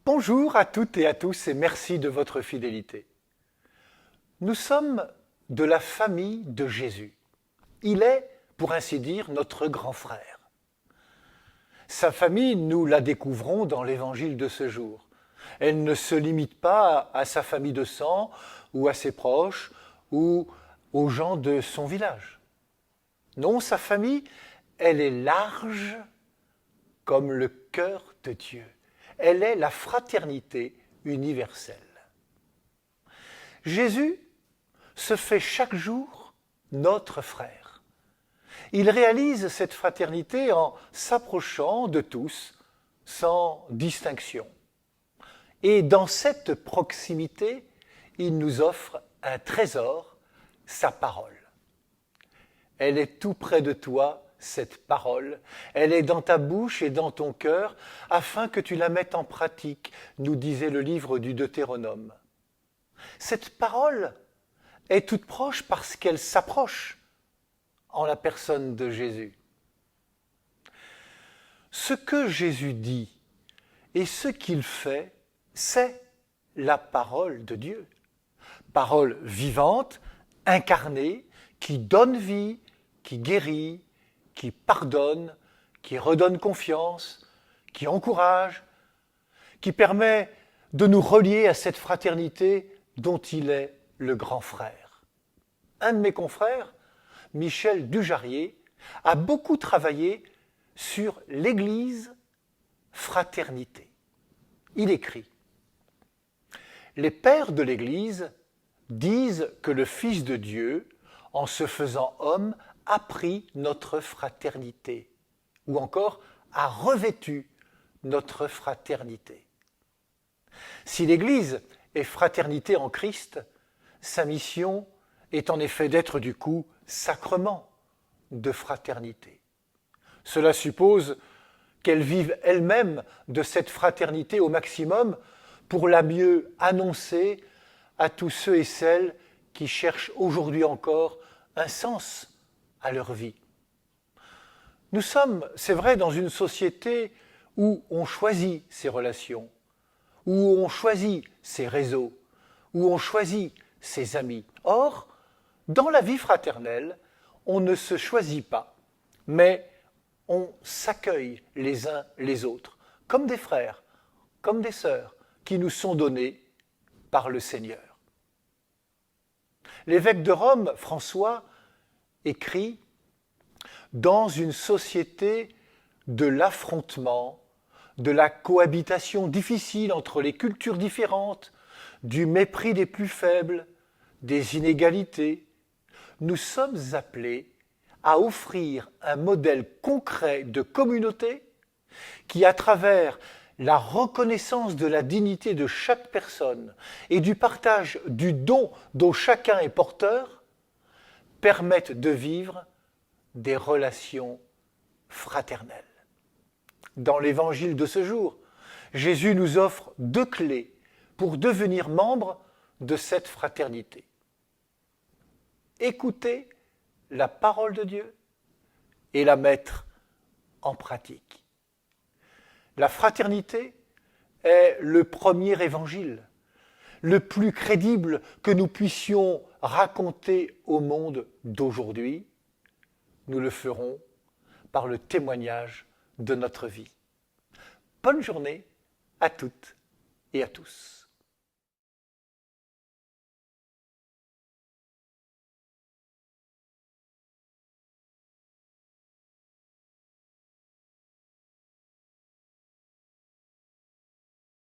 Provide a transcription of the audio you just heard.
Bonjour à toutes et à tous et merci de votre fidélité. Nous sommes de la famille de Jésus. Il est, pour ainsi dire, notre grand frère. Sa famille, nous la découvrons dans l'évangile de ce jour. Elle ne se limite pas à sa famille de sang ou à ses proches ou aux gens de son village. Non, sa famille, elle est large comme le cœur de Dieu. Elle est la fraternité universelle. Jésus se fait chaque jour notre frère. Il réalise cette fraternité en s'approchant de tous, sans distinction. Et dans cette proximité, il nous offre un trésor, sa parole. Elle est tout près de toi, cette parole. Elle est dans ta bouche et dans ton cœur, afin que tu la mettes en pratique, nous disait le livre du Deutéronome. Cette parole est toute proche parce qu'elle s'approche en la personne de Jésus. Ce que Jésus dit et ce qu'il fait, c'est la parole de Dieu. Parole vivante, incarnée, qui donne vie, qui guérit, qui pardonne, qui redonne confiance, qui encourage, qui permet de nous relier à cette fraternité dont il est le grand frère. Un de mes confrères, Michel Dujarier, a beaucoup travaillé sur l'Église fraternité. Il écrit « Les pères de l'Église disent que le Fils de Dieu, en se faisant homme, a pris notre fraternité, ou encore a revêtu notre fraternité. Si l'Église est fraternité en Christ, sa mission est en effet d'être du coup sacrement de fraternité. Cela suppose qu'elle vive elle-même de cette fraternité au maximum pour la mieux annoncer à tous ceux et celles qui cherchent aujourd'hui encore un sens à leur vie. Nous sommes, c'est vrai, dans une société où on choisit ses relations, où on choisit ses réseaux, où on choisit ses amis. Or, dans la vie fraternelle, on ne se choisit pas, mais on s'accueille les uns les autres, comme des frères, comme des sœurs, qui nous sont donnés par le Seigneur. L'évêque de Rome, François, écrit « Dans une société de l'affrontement, de la cohabitation difficile entre les cultures différentes, du mépris des plus faibles, des inégalités, nous sommes appelés à offrir un modèle concret de communauté qui, à travers la reconnaissance de la dignité de chaque personne et du partage du don dont chacun est porteur, permettent de vivre des relations fraternelles. Dans l'évangile de ce jour, Jésus nous offre 2 clés pour devenir membre de cette fraternité. Écouter la parole de Dieu et la mettre en pratique. La fraternité est le premier évangile, le plus crédible que nous puissions raconter au monde d'aujourd'hui. Nous le ferons par le témoignage de notre vie. Bonne journée à toutes et à tous.